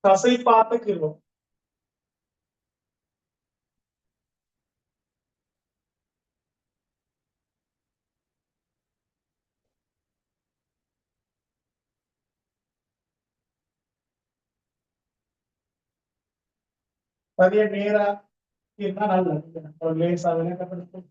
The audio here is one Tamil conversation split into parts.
தசை பார்த்த கிருவம். பதிய நேரா இருந்தா நல்லது. ஒரு லேசா விளக்கப்படுத்தும்.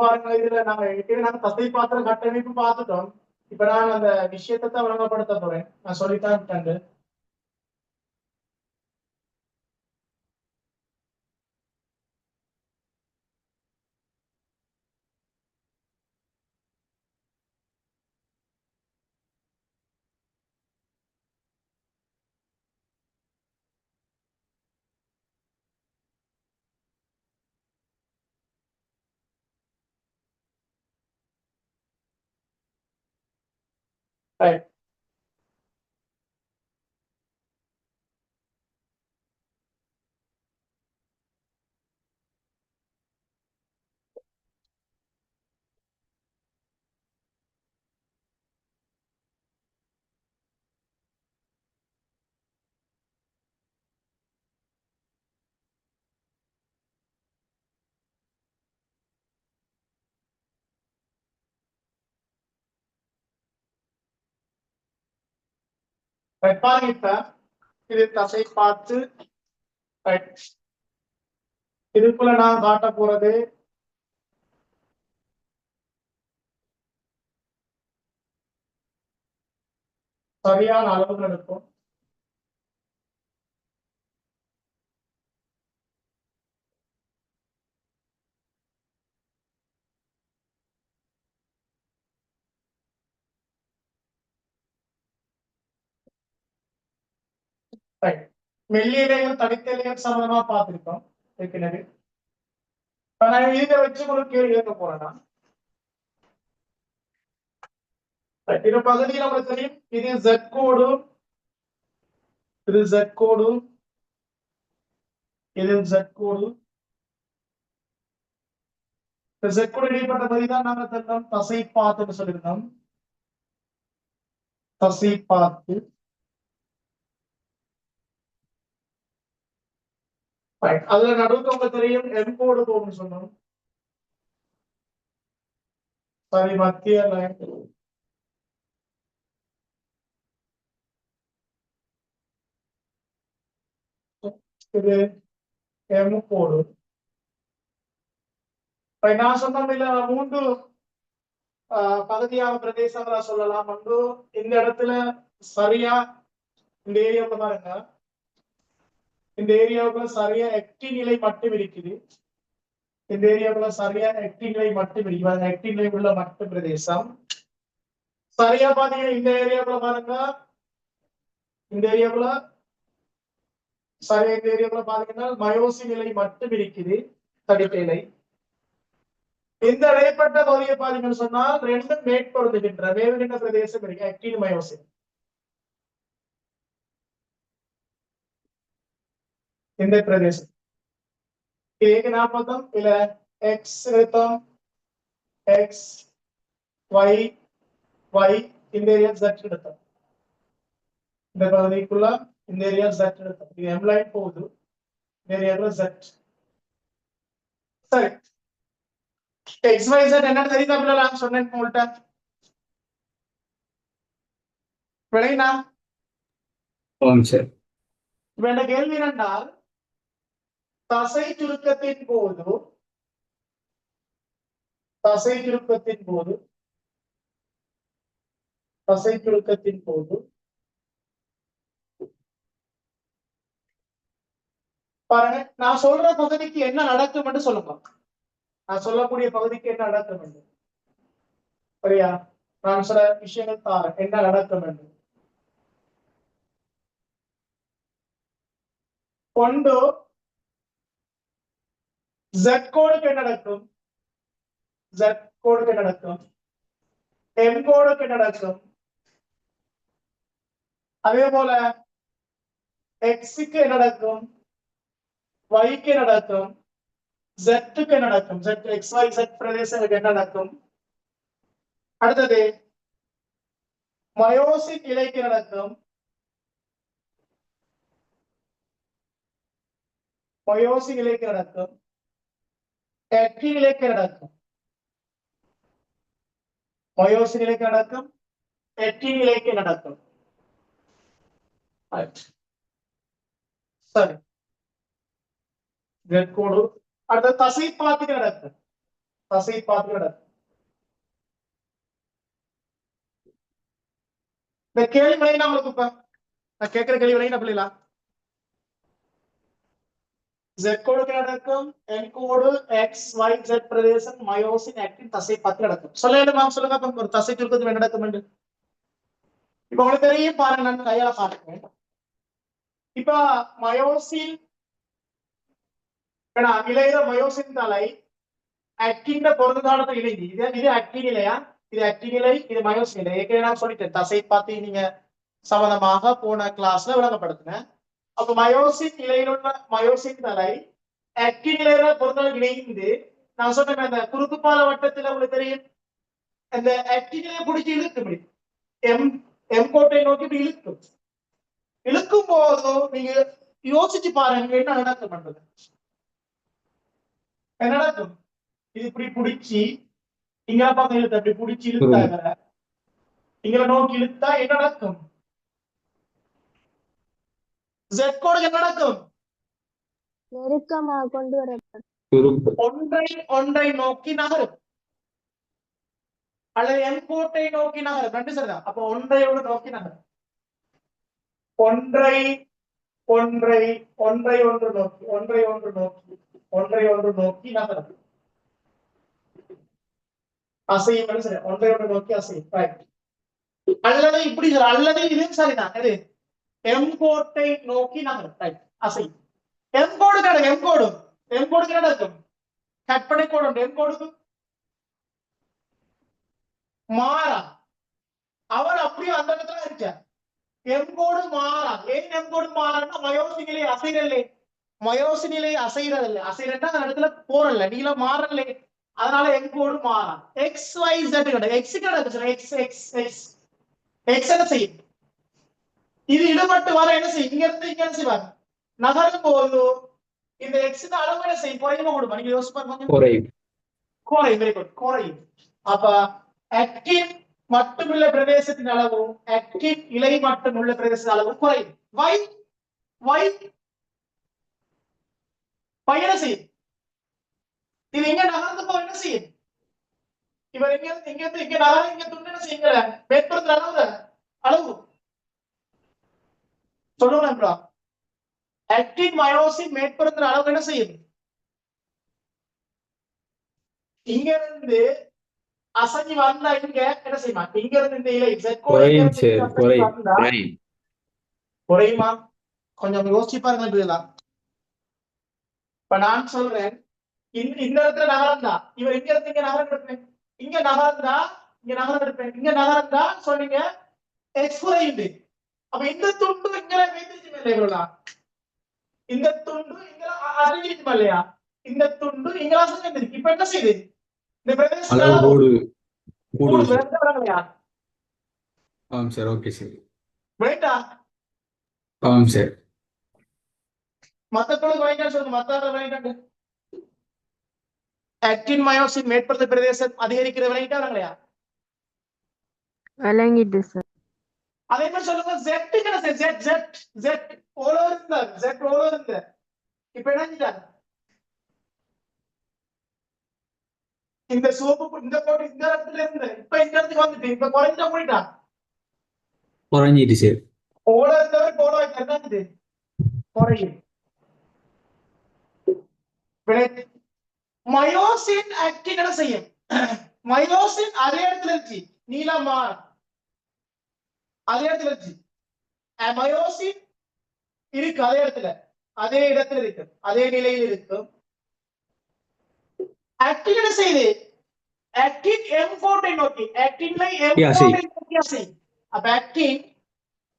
பாருங்க, இதுல நாங்க தசை பாத்திர கட்டமைப்பு பார்த்துட்டோம். இப்ப நான் அந்த விஷயத்தை தான் விளங்கப்படுத்த போறேன். நான் சொல்லித்தான் விட்டேன். ரைட். பாருங்க, இப்ப இது தசை பார்த்து இதுக்குள்ள நான் காட்ட போறது சரியான அளவுகள் இருக்கும். மெல்லிய இலைகள் தடித்த இலைகள் சம்பந்தமா பார்த்திருக்கோம் ஏற்கனவே. நான் இதை வச்சு ஒரு கேள்வி கேட்க போறேன்னா, இந்த பகுதியில் நமக்கு தெரியும் இது Z கோடு, இது Z கோடு, இது Z கோடு. Z கோடு இடைப்பட்ட பகுதி தான் நாங்கள் தந்தோம் தசை பாத்துன்னு சொல்லியிருந்தோம். தசை பாத்து. அதுல நடுவுக்கு உங்களுக்கு தெரியும் M கோடு போகும்னு சொன்னோம். சரி, மத்திய லைன். இது M கோடு. நான் சொன்னோம் இல்ல, மூன்று பகுதியான பிரதேசங்களா சொல்லலாம். வந்து இந்த இடத்துல சரியா இந்த ஏரியாவுக்கு பாருங்க, இந்த ஏரியாவுக்குள்ள சரியா எக்டி நிலை மட்டும் இருக்குது. இந்த ஏரியாவுக்குள்ள சரியா எக்டி நிலை மட்டும் இருக்குது. எக்டி நிலை உள்ள மட்டும் பிரதேசம் சரியா பாத்தீங்கன்னா இந்த ஏரியாவுக்குள்ள பாருங்க, இந்த ஏரியாவுக்குள்ள சரியா இந்த ஏரியாவுக்குள்ள பாத்தீங்கன்னா மயோசி நிலை மட்டும் இருக்குது, தடித்த இலை. இந்த இடைப்பட்ட பகுதியை பாத்தீங்கன்னு சொன்னால் ரெண்டும் மேற்பொருந்துகின்ற வேறுகின்ற பிரதேசம் இருக்கு, ஆக்டின் மயோசின். இந்த பிரதேசம் ஏக நாற்பத்தம் இல்ல எக்ஸ் நிறுத்தம் எக்ஸ் ஒய் ஒய் இந்த ஏரியா Z எடுத்தோம். இந்த பகுதிக்குள்ள இந்த ஏரியா Z எடுத்தோம். இது M லைன் போகுது, இந்த ஏரியாவுல Z. சரி, XYZ என்ன தெரியுதா நான் சொன்னேன் உங்கள்கிட்ட விளையினா? வேண்ட கேள்வி என்னென்றால், தசை சுருக்கத்தின் போது தசை சுருக்கத்தின் போது தசை சுருக்கத்தின் போது பாருங்க, நான் சொல்ற பகுதிக்கு என்ன நடக்கும் என்று சொல்லுங்க. நான் சொல்லக்கூடிய பகுதிக்கு என்ன நடக்கும் என்று. சரியா? நான் சில விஷயங்கள் தாரேன் என்ன நடக்கும் என்று. கொண்டு Z கோடுக்கு என்ன நடக்கும், Z கோடுக்கு என்ன நடக்கும், M கோடுக்கு என்ன நடக்கும், அதே போல எக்ஸுக்கு என்ன நடக்கும், ஒய்க்கு என்ன நடக்கும், ஜெட்டுக்கு என்ன நடக்கும், ஜெட் எக்ஸ் ஒய் ஜெட் பிரதேசங்களுக்கு என்ன நடக்கும். அடுத்தது மயோசின் இலைக்கு நடக்கும், மயோசின் இலைக்கு நடக்கும், ஆக்டின் இலைக்கு நடக்கும், மயோசின் இலைக்கு நடக்கும், ஆக்டின் இலைக்கு நடக்கும். சரி, கோடு. அடுத்த தசை பாத்துக்கு நடக்கும், தசை பாத்துக்கு நடக்கும். இந்த கேள்வி விளையினா உங்களுக்கு இப்ப நான் கேட்கிற கேள்வி விளையினா பிள்ளைங்களா? Z கோடுக்கு நடக்கும், N கோடு X Y Z பிரதேசம் மயோசின் ஆக்டின் தசை பாத்து நடக்கும். சொல்லுங்க மேம், சொல்லுங்க அப்ப ஒரு தசை சுருக்கத்துக்கு என்ன நடக்கும் என்று. இப்ப உங்களுக்கு தெரியும் பாருங்க, நான் கையால பாருங்க. இப்ப மயோசின் இளைய மயோசின் தலை ஆக்டின் பொருந்தானது இணைந்து இது ஆக்டின் இல்லையா, இது ஆக்டின் இலை, இது மயோசின் இலை. ஏற்கனவே நான் சொல்லிட்டேன், தசை பார்த்து நீங்க சம்பந்தமாக போன கிளாஸ்ல விளங்கப்படுத்தினேன். அப்ப மயோசின் இலையில் உள்ள மயோசின் தலை ஆக்டின் இலையில பொருந்தால் இணைந்து, நான் சொன்னேன் அந்த குறுக்கு பால வட்டத்துல உங்களுக்கு தெரியும், அந்த ஆக்டின் இலையை பிடிச்சி இழுக்கும், எம் கோட்டை நோக்கி இப்படி இழுக்கும். இழுக்கும் போது நீங்க யோசிச்சு பாருங்க என்ன நடக்கும் பண்றது. என்ன நடக்கும், இது இப்படி பிடிச்சி இங்க பக்கம் இழுத்த அப்படி பிடிச்சி இழுத்தாங்க, இங்களை நோக்கி இழுத்தா என்ன நடக்கும், Z கோடு என்ன நடக்கும், நெருக்கமாக கொண்டு வரப்படும், ஒன்றை நோக்கி நகரும் அல்லது என் கோட்டை நோக்கி நகரும். ரெண்டு சரிதான். அப்ப ஒன்றையோடு நோக்கி நகரும், ஒன்றை ஒன்றை ஒன்றை ஒன்று நோக்கி, ஒன்றை ஒன்று நோக்கி, ஒன்றை ஒன்று நோக்கி நகரும், அசையும். சரி, ஒன்றை ஒன்று நோக்கி அசையும். அல்லது இப்படி, அல்லது இதுவும் சரிதான். எது, எம் கோட்டை நோக்கி நகரும், அசையும். எம் கோடு கிடைக்கும், எம் கோடு, எம் கோடு நடக்கும், கற்பனை கோடு உண்டு. எம் கோடுக்கு மாறா, அவர் அப்படியே அந்த இடத்துல இருக்கார். எம் கோடு மாறா. ஏன் எம் கோடு மாறான்னா மயோசினிலை அசைறல்ல, மயோசினிலை அசைறதில்லை, அசைறா அந்த இடத்துல போறல, நீளம் மாறல, அதனால எம் கோடு மாறா. எக்ஸ் ஒய் ஜெட் கிடையாது, எக்ஸ் கிடையாது, எக்ஸ் எக்ஸ் எக்ஸ் எக்ஸ் என்ன செய்யும், இது இடப்பட்டு வர என்ன செய்யும், இங்க இருந்து இங்க என்ன செய்வாங்க, நகரும் போது இந்த எக்ஸ் அளவு என்ன செய்யும், குறையுமா கூடுமா, நீங்க யோசிச்சு பாருங்க. குறையும், குறையும், வெரி குட், குறையும். அப்ப ஆக்டின் மட்டுமுள்ள பிரதேசத்தின் அளவும் ஆக்டின் இலை மட்டும் உள்ள பிரதேசத்தின் அளவும் குறையும். வை வை என்ன செய்யும், இது இங்க நகர்ந்து போ என்ன செய்யும், இவர் இங்க இங்க நகர, இங்க துண்டு என்ன செய்யுங்க, மேற்படுத்துற அளவு அளவு சொல்லுங்க. ஆக்டின் மயோசின் மேற்படுத்துற அளவு என்ன செய்யும், இங்க இருந்து அசைஞ்சு வந்தா இங்க என்ன செய்யுமா, இங்க இருந்து இந்த இலை குறையுமா, கொஞ்சம் யோசிச்சு பாருங்க. இப்ப நான் சொல்றேன், இந்த இடத்துல நகரம் தான், இவர் இங்க இருந்து இங்க நகரம் எடுப்பேன், இங்க நகரம் தான், இங்க நகரம் எடுப்பேன், இங்க நகரம் தான் சொன்னீங்க, எக்ஸ் குறையுது. அப்ப இந்த துண்டு இங்க வைத்திருச்சுமே இல்லையா, இந்த துண்டு இங்க அசைஞ்சிருக்குமா இல்லையா, இந்த துண்டு இங்க அசைஞ்சிருக்கு. இப்ப என்ன செய்யுது, இந்த பிரதேசம் சார். Okay sir. ரைட்டா, சார். மத்த பொருள் வாங்கிட்டா சொல்லுங்க, மத்த வாங்கிட்டாங்க. ஆக்டின் மயோசின் மேற்படுத்த பிரதேசம் அதிகரிக்கிற விளங்கிட்டாங்களா, விளங்கிட்டு சார். அதே மாதிரி சொல்லுங்க, ஜெட் என்ன, ஜெட் ஜெட் ஜெட் ஓலோ இருந்தா, ஜெட் ஓலோ இருந்தா, இப்ப என்ன இந்த சோப்பு இந்த கோட்டு இந்த இடத்துல இருந்து இப்ப இந்த இடத்துக்கு வந்துட்டு இப்ப குறைஞ்சா போயிட்டா, குறைஞ்சிட்டு சார். ஓட இருந்தவர் போட வைக்கிறது குறையும். மயோசின் ஆக்டின் என்ன செய்யும், மயோசின் அதே இடத்துல இருந்துச்சு, நீளமா அதே இடத்துல இருந்துச்சு, மயோசின் இருக்கு அதே இடத்துல, அதே இடத்துல இருக்கு, அதே நிலையில் இருக்கும். ஆக்டின் என்ன செய்யுது, ஆக்டின் எம் கோட்டை நோக்கி, ஆக்டின்ல எம் கோட்டை நோக்கி அசையும். அப்ப ஆக்டின்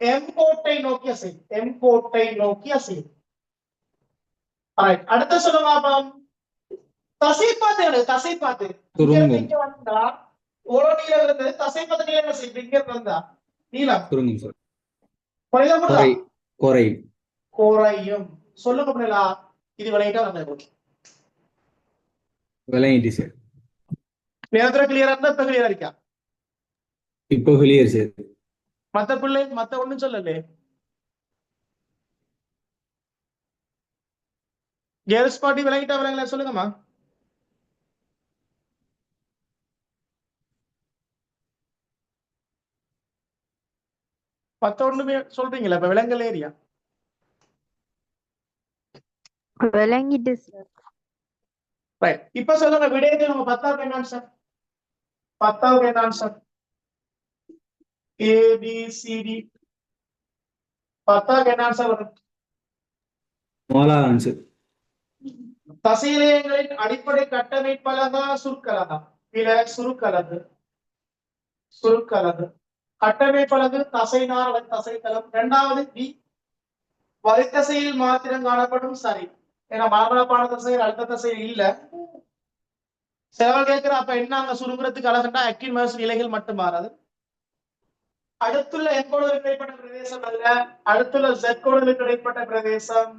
எம் கோட்டை நோக்கி அசைவு. எம் கோட்டை நோக்கி அசைவு. அடுத்த சொல்லுங்க பாப்போம். தசைப்பாத்து. தசைப்பாத்து இங்க இருந்து சுருங்கும். இங்க வந்தா ஒரு நீளம் இருந்தது. தசைப்பாத்து நீளம் என்ன செய்யுது? இங்க இருந்து வந்தா நீளம் சுருங்கும் சார். குறையுதா? குறையும். குறையும். சொல்லுங்க பிள்ளைகளா, இது விளையிட்டா நம்ம விளங்கிட்டு சார். நேரத்துல கிளியரா இருந்தா இப்ப கிளியரா இருக்கா? இப்போ கிளியர் சார். மத்த பிள்ளை மத்த ஒண்ணும் சொல்லலே. கேர்ள்ஸ் பார்ட்டி விளங்கிட்டா விளங்கல சொல்லுங்கம்மா. மத்த ஒண்ணுமே சொல்றீங்களா? இப்ப விளங்கல ஏரியா விளங்கிட்டு சார். ரைட். இப்ப சொல்லுங்க விடையது நம்ம 10வது என்ன ஆன்சர்? 10வது என்ன ஆன்சர்? ஏபிசிடி 10வது என்ன ஆன்சர் வரும்? முதலாவது ஆன்சர். தசையிலேயங்களின் அடிப்படை கட்டமைப்பலகா சுருக்கலகா? இல்ல சுருக்கலகு. சுருக்கலகு. கட்டமைப்பலகு தசைநார் அல்லது தசைத்தளம். இரண்டாவது பி வரித்தசையில் மாத்திரம் காணப்படும். சரி, ஏன்னா மரபணப்பான தசைகள் அழுத்த தசையில் இல்ல. சிலவங்க கேட்கிற அப்ப என்ன அங்க சுருங்குறதுக்கு அழகுண்டா அக்யூன் மயோசின் இலைகள் மட்டும் மாறாது. அடுத்துள்ள எங்கோடுகளுக்கு இடைப்பட்ட பிரதேசம் அல்ல, அடுத்துள்ள ஜெட்கோடுகளுக்கு இடைப்பட்ட பிரதேசம்.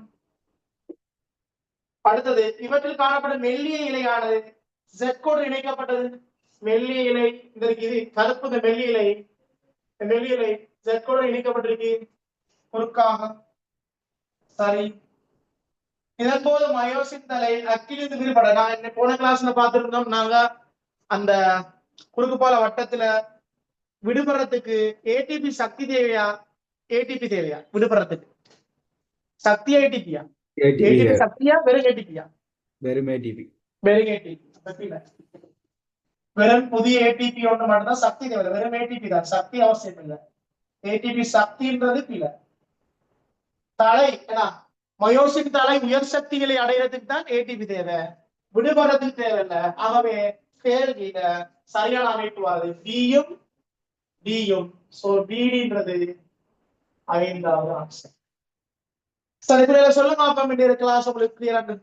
அடுத்தது இவற்றில் காணப்படும் மெல்லிய இலையானது ஜெட்கோடு இணைக்கப்பட்டது. மெல்லிய இலை இந்த இது கருப்பு. இந்த மெல்லிய இலை ஜெட்கோடு இணைக்கப்பட்டிருக்கு குறுக்காக. சரி, இதன் போது மயோசின் தலை அக்கிலிருந்து விடுபட நான் போன கிளாஸ்ல பார்த்திருந்தோம். நாங்க அந்த குறுக்கு பால வட்டத்துல விடுபடுறதுக்கு ஏடிபி சக்தி தேவையா ஏடிபி தேவையா? விடுபடுறதுக்கு சக்தி ஏடிபியா? ஏடிபி சக்தியா வெறும் ஏடிபியா? வெறும் ஏடிபி. வெறும் ஏடிபி. வெறும் புதிய ஏடிபி ஒன்று மட்டும்தான் சக்தி தேவை. வெறும் ஏடிபி தான், சக்தி அவசியம் இல்லை. ஏடிபி சக்தின்றது இல்லை. தலை மயோசின் தலை உயர் சக்திகளை அடையிறதுக்கு தான் ஏடிபி தேவை, விடுபடுறதுக்கு தேவையில்லை. ஆகவே கேள்வியில சரியான அமைப்பு வருது பியும் டியும். சோ பிடின்றது 5வது ஆன்சர். சரி, இப்ப சொல்லுங்க அப்ப வேண்டிய கிளாஸ் உங்களுக்கு கிளியரா இருக்கு?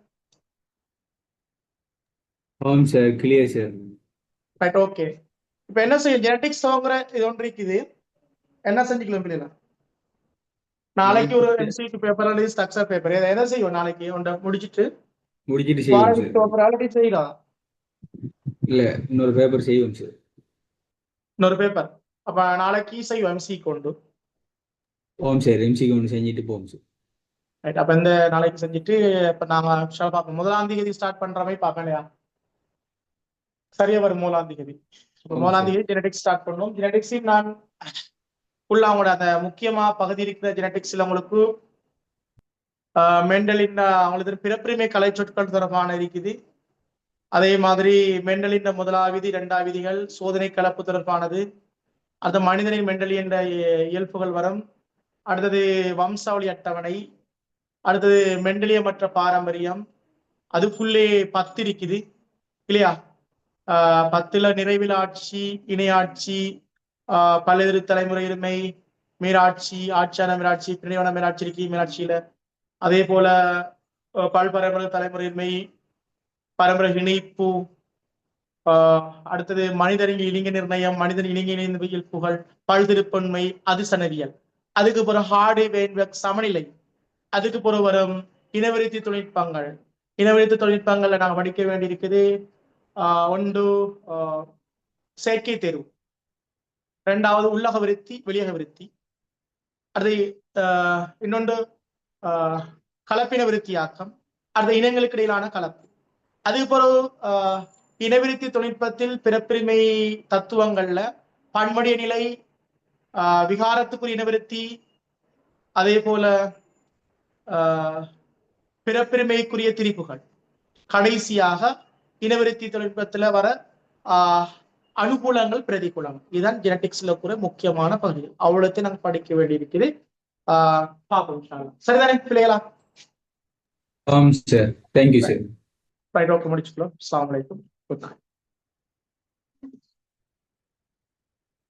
ஆம் sir, clear sir. Right, okay. இப்ப என்ன செய்யும் ஜெனடிக்ஸ் தோங்குற இது ஒன்று இருக்குது. என்ன செஞ்சுக்கலாம் பிள்ளைல? நாளைக்கு ஒரு எம்சிக்யூ பேப்பர் அல்லது ஸ்ட்ரக்சர் பேப்பர் எதை செய்வோம்? நாளைக்கு ஒன்றை முடிச்சிட்டு செய்வோம் சார். ஆல்ரெடி செய்யலாம். இல்ல, இன்னொரு பேப்பர் செய்வோம் சார். இன்னொரு பேப்பர் அப்ப நாளைக்கு செய்வோம் எம்சி கொண்டு. ஓம் சார், எம்சிக்கு ஒன்று செஞ்சுட்டு போவோம் சார். ரைட், அப்ப இந்த நாளைக்கு செஞ்சுட்டு இப்ப நாங்க பார்ப்போம். 1ஆம் தேதி ஸ்டார்ட் பண்ற மாதிரி பார்ப்பேன் இல்லையா? சரியா வரும் 1ஆம் தேதி. 1ஆம் தேதி ஜெனடிக்ஸ் ஸ்டார்ட் பண்ணும். ஜெனடிக்ஸ் நான் உள்ள அவங்களோட அந்த முக்கியமா பகுதி இருக்கிற ஜெனடிக்ஸ்ல உங்களுக்கு மெண்டலின் அவங்களுக்கு பிறப்புரிமை கலை சொற்கள் தொடர்பான இருக்குது. அதே மாதிரி மெண்டலின் முதலாவிதி 2ஆம் விதிகள் சோதனை கலப்பு தொடர்பானது. அது மனிதனின் மெண்டலி என்ற இயல்புகள் வரும். அடுத்தது வம்சாவளி அட்டவணை. அடுத்தது மெண்டலியமற்ற பாரம்பரியம். அதுக்குள்ளே 10 இருக்குது இல்லையா? 10ல நிறைவில் ஆட்சி, இணையாட்சி, பல்வேறு தலைமுறை உரிமை, மீராட்சி, ஆட்சியான மீராட்சி, பிரிவான மீராட்சி இருக்கு மீராட்சியில. அதே போல பல்பரம்பரை தலைமுறை உரிமை, பரம்பரை இணைப்பு. அடுத்தது மனிதனின் இலிங்க நிர்ணயம், மனிதன் இலிங்க இயல்புகள், பல்திருப்பன்மை, அதிசனவியல். அதுக்கு பிறகு ஹார்டி வெயின்வெக் சமநிலை. அதுக்கு பிறகு வரும் இனவிருத்தி தொழில்நுட்பங்கள். இனவிருத்தி தொழில்நுட்பங்கள்ல நாங்க படிக்க வேண்டியிருக்குது. ஒன்று செயற்கை தேர்வு, 2வது உள்ளக விருத்தி, வெளியக விருத்தி. அது இன்னொன்று கலப்பின விருத்தியாக்கம். அடுத்த இனங்களுக்கு இடையிலான கலப்பு. அதுக்கு பிறகு இனவிருத்தி தொழில்நுட்பத்தில் பிறப்புரிமை தத்துவங்கள்ல பன்மடிய நிலை, விகாரத்துக்குரிய இனவிருத்தி, அதே போல பிறப்புரிமைக்குரிய திரிப்புகள். கடைசியாக இனவிருத்தி தொழில்நுட்பத்துல வர அனுகூலங்கள், பிரதிகூலங்கள். இதுதான் ஜெனடிக்ஸ்ல கூட முக்கியமான பகுதி. அவ்வளோத்தையும் நாங்கள் படிக்க வேண்டியிருக்குது. பார்ப்போம். சரிதானே பிள்ளைகளா? ஆம் sir, thank you sir. Right, okay, முடிச்சுக்கலாம். அஸ்ஸலாமு அலைக்கும். Good night.